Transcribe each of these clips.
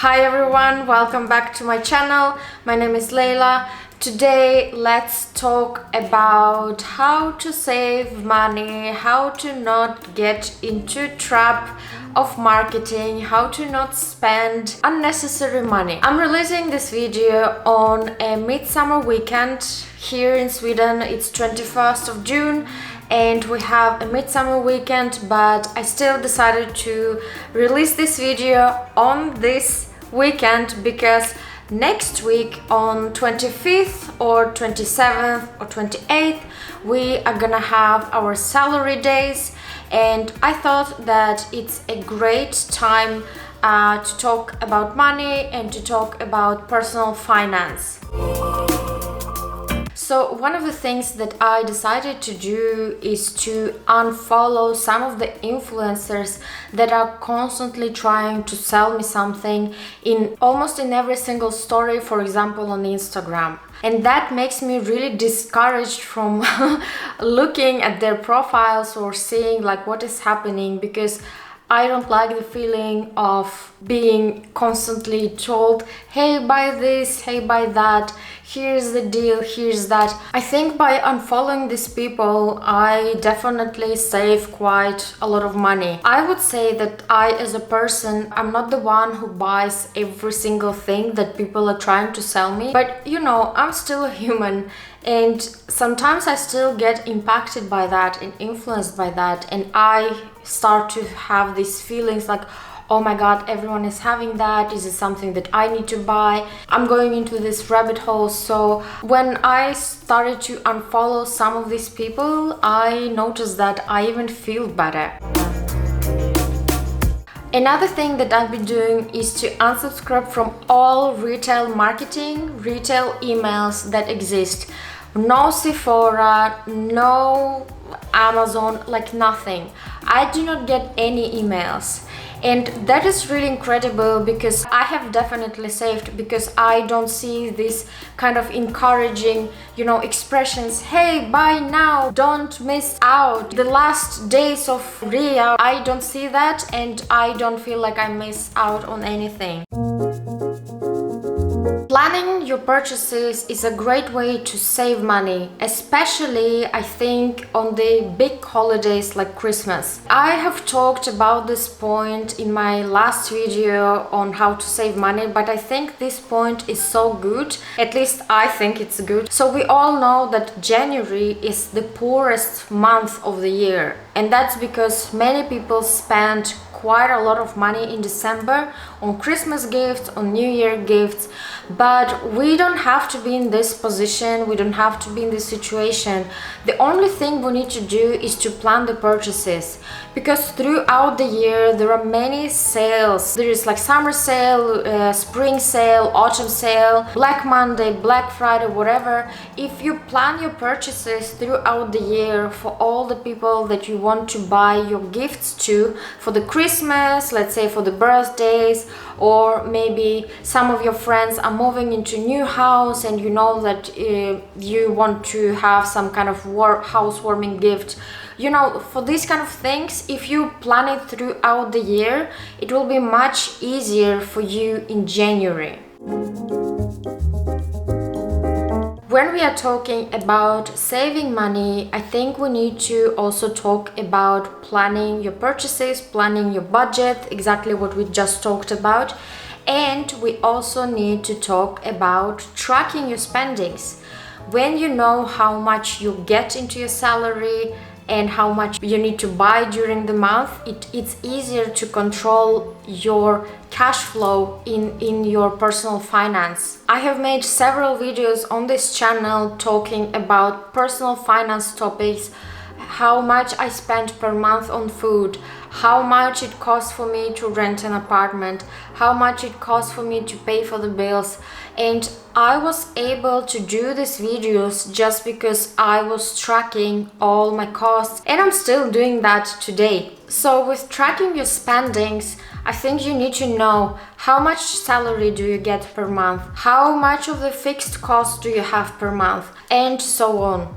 Hi everyone, welcome back to my channel. My name is Leila. Today let's talk about how to save money, how to not get into trap of marketing, how to not spend unnecessary money. I'm releasing this video on a midsummer weekend here in Sweden. It's 21st of June and we have a midsummer weekend, but I still decided to release this video on this weekend because next week on 25th or 27th or 28th we are gonna have our salary days, and I thought that it's a great time to talk about money and to talk about personal finance. So one of the things that I decided to do is to unfollow some of the influencers that are constantly trying to sell me something in almost in every single story, for example on Instagram. And that makes me really discouraged from looking at their profiles or seeing like what is happening, because I don't like the feeling of being constantly told, hey, buy this, hey, buy that, here's the deal, here's that. I think by unfollowing these people, I definitely save quite a lot of money. I would say that I, as a person, I'm not the one who buys every single thing that people are trying to sell me. But you know, I'm still a human, and sometimes I still get impacted by that and influenced by that, and I start to have these feelings like, oh my god, everyone is having that, is it something that I need to buy? I'm going into this rabbit hole. So when I started to unfollow some of these people, I noticed that I even feel better. Another thing that I've been doing is to unsubscribe from all retail marketing, retail emails that exist. No Sephora, no Amazon, like nothing. I do not get any emails. And that is really incredible because I have definitely saved, because I don't see this kind of encouraging, expressions. Hey, buy now, don't miss out. The last days of Ria, I don't see that, and I don't feel like I miss out on anything. Planning your purchases is a great way to save money, especially I think on the big holidays like Christmas. I have talked about this point in my last video on how to save money, but I think this point is so good. At least I think it's good. So we all know that January is the poorest month of the year, and that's because many people spend quite a lot of money in December on Christmas gifts, on New Year gifts. But we don't have to be in this position, we don't have to be in this situation. The only thing we need to do is to plan the purchases, because throughout the year there are many sales. There is like summer sale, spring sale, autumn sale, Black Monday, Black Friday, whatever. If you plan your purchases throughout the year for all the people that you want to buy your gifts to, for the Christmas, let's say for the birthdays, or maybe some of your friends are moving into a new house and you know that you want to have some kind of housewarming gift. For these kind of things, if you plan it throughout the year, it will be much easier for you in January. When we are talking about saving money, I think we need to also talk about planning your purchases, planning your budget, exactly what we just talked about. And we also need to talk about tracking your spendings. When you know how much you get into your salary and how much you need to buy during the month, it's easier to control your cash flow in your personal finance. I have made several videos on this channel talking about personal finance topics, how much I spend per month on food, how much it costs for me to rent an apartment, how much it costs for me to pay for the bills. And I was able to do these videos just because I was tracking all my costs, and I'm still doing that today. So with tracking your spendings, I think you need to know how much salary do you get per month, how much of the fixed costs do you have per month, and so on.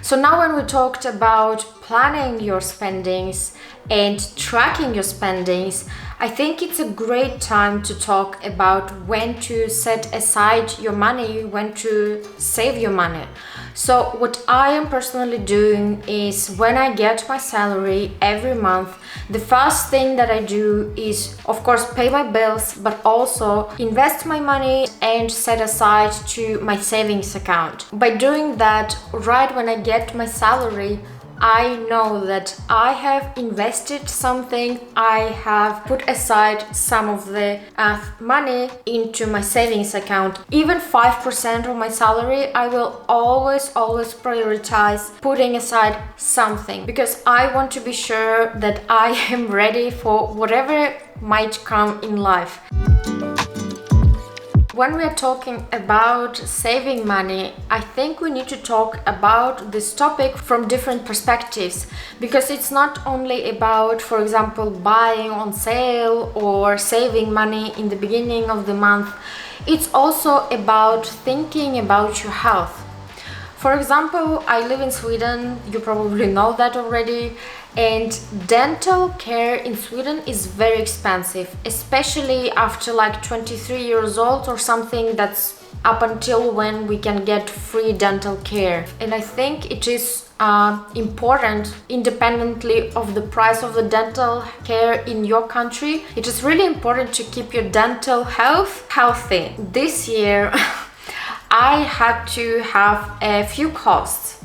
So now when we talked about planning your spendings and tracking your spendings, I think it's a great time to talk about when to set aside your money, when to save your money. So what I am personally doing is when I get my salary every month, the first thing that I do is, of course, pay my bills, but also invest my money and set aside to my savings account. By doing that, right when I get my salary, I know that I have invested something, I have put aside some of the money into my savings account. Even 5% of my salary, I will always prioritize putting aside something, because I want to be sure that I am ready for whatever might come in life. When we are talking about saving money, I think we need to talk about this topic from different perspectives, because it's not only about, for example, buying on sale or saving money in the beginning of the month. It's also about thinking about your health. For example, I live in Sweden, you probably know that already, and dental care in Sweden is very expensive, especially after like 23 years old or something. That's up until when we can get free dental care. And I think it is important, independently of the price of the dental care in your country, it is really important to keep your dental health healthy. This year I had to have a few costs,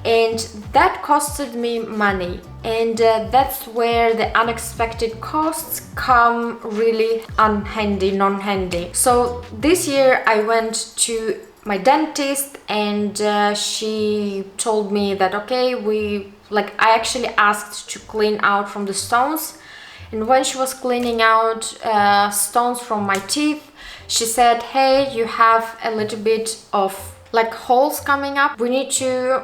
and that costed me money, and that's where the unexpected costs come really non-handy. So this year I went to my dentist, and she told me that okay, I actually asked to clean out from the stones, and when she was cleaning out stones from my teeth, she said, hey, you have a little bit of like holes coming up. We need to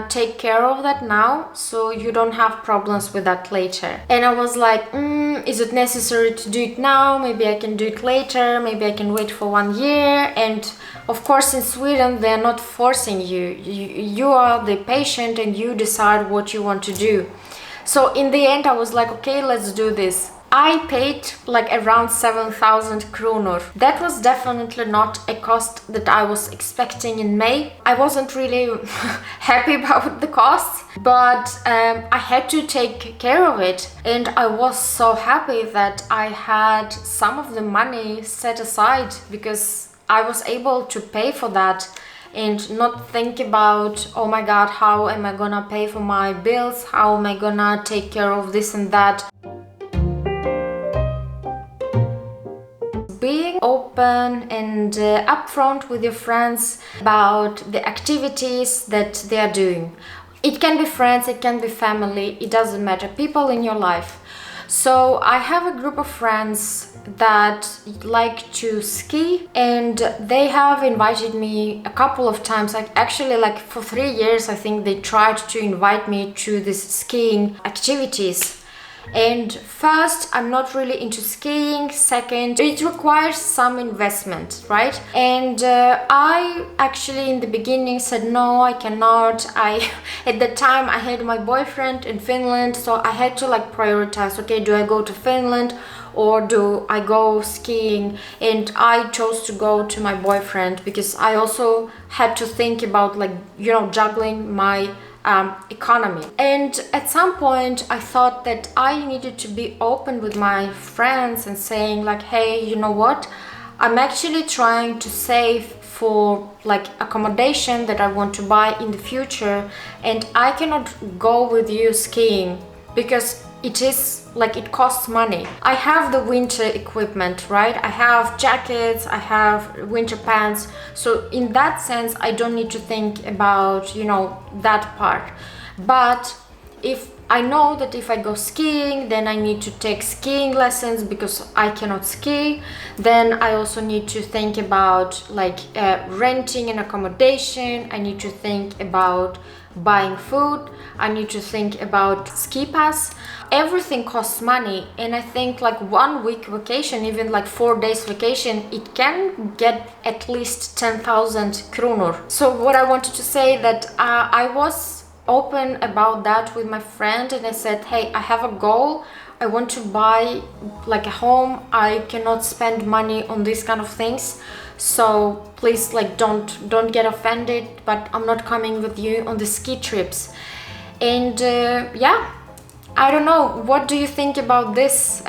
take care of that now, so you don't have problems with that later. And I was like, is it necessary to do it now? Maybe I can do it later, maybe I can wait for 1 year. And of course in Sweden they're not forcing you. You are the patient and you decide what you want to do. So in the end I was like, okay, let's do this. I paid like around 7,000 kronor. That was definitely not a cost that I was expecting in May. I wasn't really happy about the costs, but I had to take care of it. And I was so happy that I had some of the money set aside, because I was able to pay for that and not think about, oh my God, how am I gonna pay for my bills? How am I gonna take care of this and that? Being open and upfront with your friends about the activities that they are doing. It can be friends, it can be family, it doesn't matter, people in your life. So I have a group of friends that like to ski, and they have invited me a couple of times, like actually like for 3 years I think they tried to invite me to these skiing activities. And first, I'm not really into skiing. Second, it requires some investment, right? And I actually in the beginning said no, I cannot. At the time I had my boyfriend in Finland, so I had to like prioritize, okay, do I go to Finland or do I go skiing? And I chose to go to my boyfriend, because I also had to think about like, you know, juggling my economy. And at some point I thought that I needed to be open with my friends and saying like, hey, you know what, I'm actually trying to save for like accommodation that I want to buy in the future, and I cannot go with you skiing because it is like it costs money. I have the winter equipment, right? I have jackets, I have winter pants. So in that sense, I don't need to think about, you know, that part. But if I know that if I go skiing, then I need to take skiing lessons because I cannot ski. Then I also need to think about like renting an accommodation. I need to think about buying food. I need to think about ski pass. Everything costs money, and I think like 1 week vacation, even like 4 days vacation, it can get at least 10,000 kronor. So what I wanted to say that I was open about that with my friend, and I said, hey, I have a goal. I want to buy like a home, I cannot spend money on these kind of things. So please, like, don't get offended, but I'm not coming with you on the ski trips. And yeah, I don't know, what do you think about this?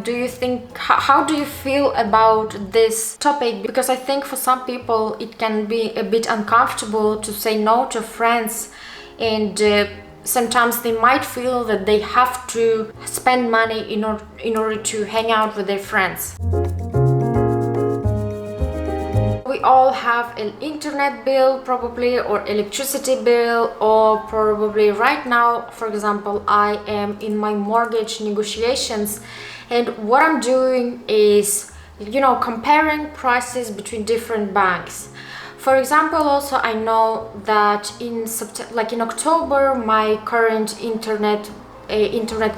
Do you think, how do you feel about this topic? Because I think for some people it can be a bit uncomfortable to say no to friends, and sometimes they might feel that they have to spend money in order to hang out with their friends. We all have an internet bill probably, or electricity bill, or probably right now, for example, I am in my mortgage negotiations, and what I'm doing is, you know, comparing prices between different banks. For example, also I know that in October, my current internet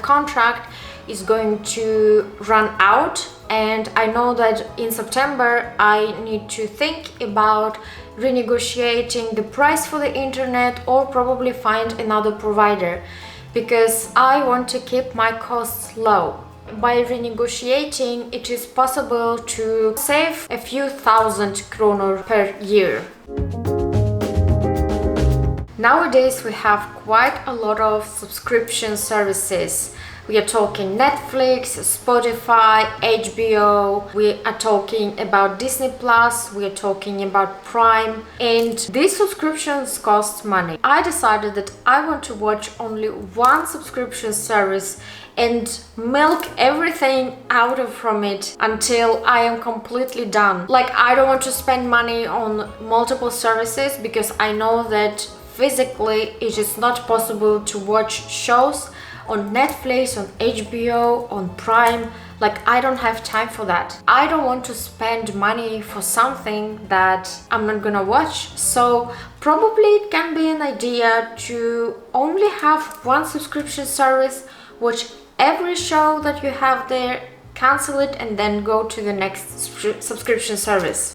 contract is going to run out, and I know that in September I need to think about renegotiating the price for the internet, or probably find another provider, because I want to keep my costs low. By renegotiating, it is possible to save a few thousand kroner per year. Nowadays we have quite a lot of subscription services. We are talking Netflix, Spotify, HBO, we are talking about Disney Plus, we are talking about Prime, and these subscriptions cost money. I decided that I want to watch only one subscription service and milk everything out from it until I am completely done. Like, I don't want to spend money on multiple services, because I know that physically it is not possible to watch shows on Netflix, on HBO, on Prime. Like, I don't have time for that. I don't want to spend money for something that I'm not gonna watch. So probably it can be an idea to only have one subscription service, watch every show that you have there, cancel it, and then go to the next subscription service.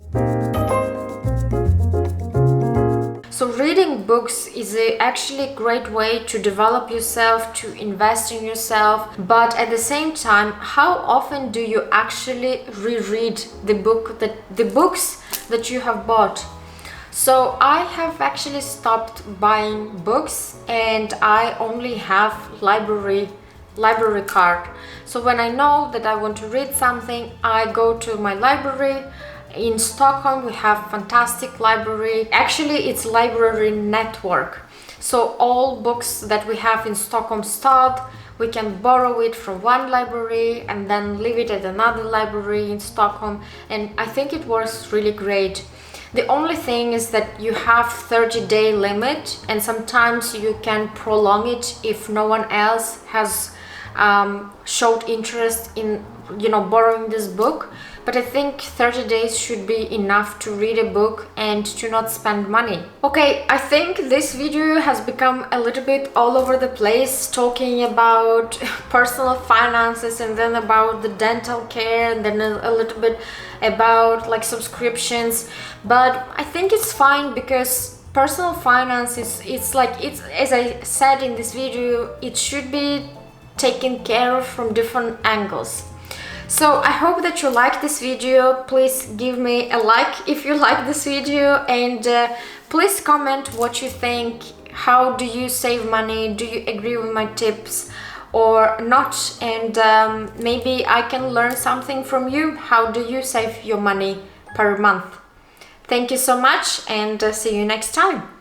So reading books is actually a great way to develop yourself, to invest in yourself, but at the same time, how often do you actually reread the books that you have bought? So I have actually stopped buying books, and I only have library card. So when I know that I want to read something, I go to my library. In Stockholm we have fantastic library. Actually, it's library network. So all books that we have in Stockholm stad, we can borrow it from one library and then leave it at another library in Stockholm, and I think it works really great. The only thing is that you have 30-day limit, and sometimes you can prolong it if no one else has showed interest in, you know, borrowing this book. But I think 30 days should be enough to read a book and to not spend money. Okay, I think this video has become a little bit all over the place, talking about personal finances, and then about the dental care, and then a little bit about like subscriptions. But I think it's fine, because personal finance it's as I said in this video, it should be taken care of from different angles. So I hope that you like this video. Please give me a like if you like this video, and please comment what you think. How do you save money? Do you agree with my tips or not? And maybe I can learn something from you. How do you save your money per month? Thank you so much, and see you next time.